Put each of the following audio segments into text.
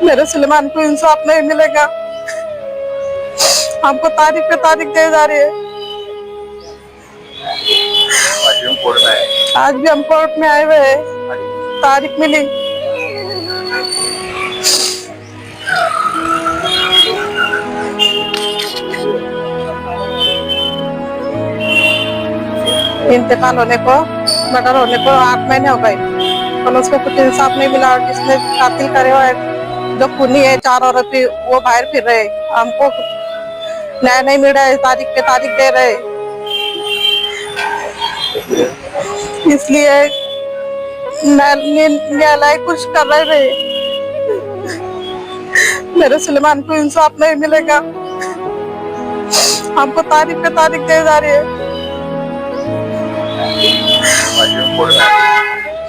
मेरे सुलेमान को इंसाफ नहीं मिलेगा। हमको तारीख पे तारीख दे जा रही है। आज भी हम कोर्ट में आए हुए हैं, तारीख मिली। इंतकाल होने को, मर्डर होने को 8 महीने हो गए, पर उसको कुछ इंसाफ नहीं मिला। और जिसने कातिल करे हुए, जो खूनी है, 4 आरोपी, वो बाहर फिर रहे। हमको न्याय नहीं मिल रहा है, तारीख पे तारीख दे रहे। इसलिए न्यायालय कुछ कर रहे। मेरे सुलेमान को इंसाफ नहीं मिलेगा। हमको तारीख पे तारीख दे जा रही है।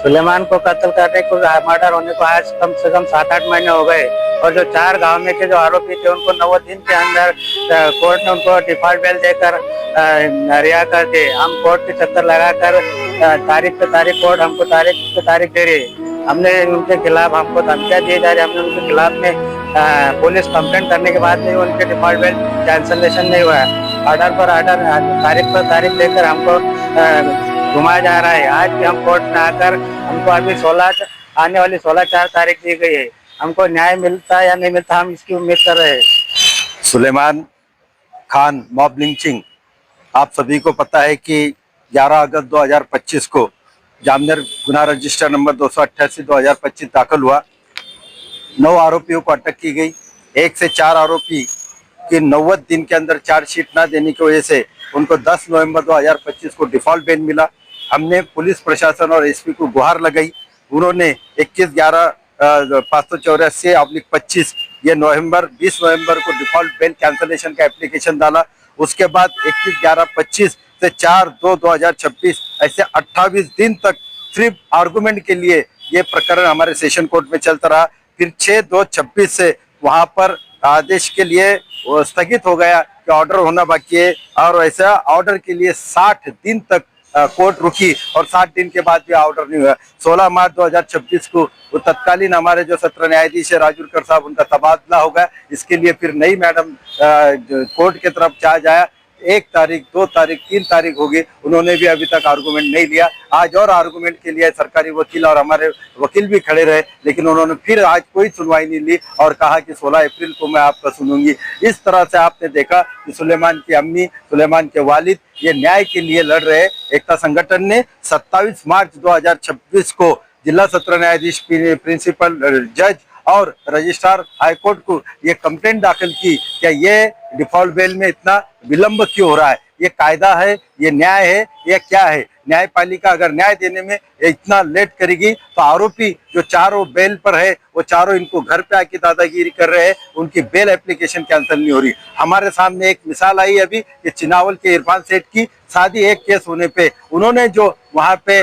सुलेमान को कत्ल करने को, मर्डर होने को आज कम से कम 7-8 महीने हो गए। और जो 4 गांव में के जो आरोपी थे उनको 90 दिन के अंदर कोर्ट ने उनको डिफॉल्ट बेल देकर रिहा कर दिए। हम कोर्ट के चक्कर लगाकर तारीख पे तारीख, कोर्ट हमको तारीख पे तारीख दे रही है। हमने उनके खिलाफ, हमको धमकियां दी जा रही है। हमने उनके खिलाफ में पुलिस कंप्लेंट करने के बाद भी उनके डिफॉल्ट बेल कैंसलेशन नहीं हुआ है। ऑर्डर पर ऑर्डर, तारीख पर तारीख देकर हमको घुमाया जा रहा है। आज भी हम कोर्ट में आकर, हमको अभी 16 आने वाली 16/4 तारीख दी गई है। हमको न्याय मिलता या नहीं मिलता, हम इसकी उम्मीद कर रहे हैं। सुलेमान खान मॉब लिंचिंग, आप सभी को पता है कि 11 अगस्त 2025 को जामनेर गुना रजिस्टर नंबर 288/2025 दाखिल हुआ। 9 आरोपियों को अटक की गई। 1 से 4 आरोपी कि 90 दिन के अंदर चार्जशीट ना देने की वजह से उनको 10 नवंबर 2025 को डिफॉल्ट बेल मिला। हमने पुलिस प्रशासन और एसपी को गुहार लगाई। उन्होंने 21/11/584/25 ये 20 नवंबर को डिफॉल्ट बेल कैंसलेशन का एप्लीकेशन डाला। उसके बाद 21/11/25 से 4/2/2026 ऐसे 28 दिन तक सिर्फ आर्गुमेंट के लिए ये प्रकरण हमारे सेशन कोर्ट में चलता रहा। फिर 6/2/26 से वहां पर आदेश के लिए स्थगित हो गया कि ऑर्डर होना बाकी है। और ऐसा ऑर्डर के लिए 60 दिन तक कोर्ट रुकी और 60 दिन के बाद भी ऑर्डर नहीं हुआ। 16 मार्च 2026 को वो तत्कालीन हमारे जो सत्र न्यायाधीश है राजूरकर साहब, उनका तबादला होगा। इसके लिए फिर नई मैडम कोर्ट की तरफ चार्ज आया। 1 तारीख, 2 तारीख, 3 तारीख होगी, उन्होंने भी अभी तक आर्गुमेंट नहीं लिया। आज और आर्गुमेंट के लिए सरकारी वकील और हमारे वकील भी खड़े रहे, लेकिन उन्होंने फिर आज कोई सुनवाई नहीं ली और कहा कि 16 अप्रैल को मैं आपका सुनूंगी। इस तरह से आपने देखा कि सुलेमान की अम्मी, सुलेमान के वालिद ये न्याय के लिए लड़ रहे। एकता संगठन ने 27 मार्च 2026 को जिला सत्र न्यायाधीश, प्रिंसिपल जज और रजिस्ट्रार हाईकोर्ट को ये कंप्लेंट दाखिल की कि ये डिफॉल्ट बेल में इतना विलंब क्यों हो रहा है, ये कायदा है, ये न्याय है, ये क्या है। न्यायपालिका अगर न्याय देने में इतना लेट करेगी तो आरोपी जो चारों बेल पर है, वो चारों इनको घर पे आके दादागिरी कर रहे हैं, उनकी बेल एप्लीकेशन कैंसिल नहीं हो रही। हमारे सामने एक मिसाल आई अभी कि चिनावल के इरफान सेठ की शादी एक केस होने पे उन्होंने जो वहां पे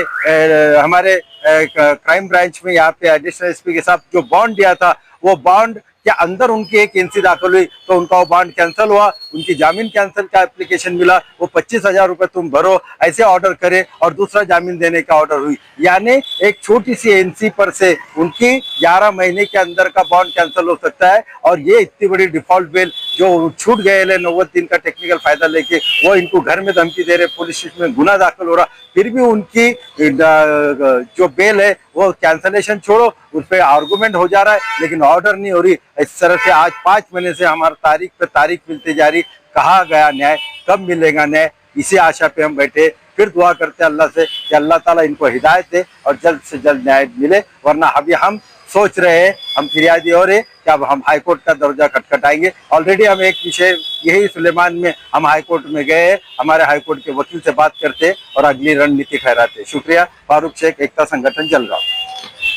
हमारे क्राइम ब्रांच में यहाँ पे एडिशनल एसपी के साथ जो बॉन्ड दिया था, वो बॉन्ड के अंदर उनकी एक एनसी दाखिल हुई तो उनका वो बॉन्ड कैंसिल हुआ। उनकी जामीन कैंसिल का एप्लीकेशन मिला, वो 25,000 रुपए तुम भरो ऐसे ऑर्डर करे और दूसरा जामीन देने का ऑर्डर हुई। यानी एक छोटी सी एनसी पर से उनकी 11 महीने के अंदर का बॉन्ड कैंसिल हो सकता है। और ये इतनी बड़ी डिफॉल्ट बेल जो छूट गए 90 दिन का टेक्निकल फायदा लेके, वो इनको घर में धमकी दे रहे, पुलिस स्टेशन में गुना दाखिल हो रहा, फिर भी उनकी जो बेल है वो कैंसलेशन छोड़ो, उस पर आर्गुमेंट हो जा रहा है, लेकिन ऑर्डर नहीं हो रही। इस तरह से आज 5 महीने से हमारा तारीख पे तारीख मिलती जा रही। कहा गया न्याय, कब मिलेगा न्याय, इसी आशा पे हम बैठे। फिर दुआ करते हैं अल्लाह से कि अल्लाह ताला इनको हिदायत दे और जल्द से जल्द न्याय मिले। वरना अभी हम सोच रहे हैं, हम फिरियादी हो रहे कि अब हम हाईकोर्ट का दर्जा खटखटाएंगे। ऑलरेडी हम एक विषय यही सुलेमान में हम हाईकोर्ट में गए, हमारे हाईकोर्ट के वकील से बात करते और अगली रणनीति ठहराते। शुक्रिया। फारूक शेख, एकता संगठन जलगांव।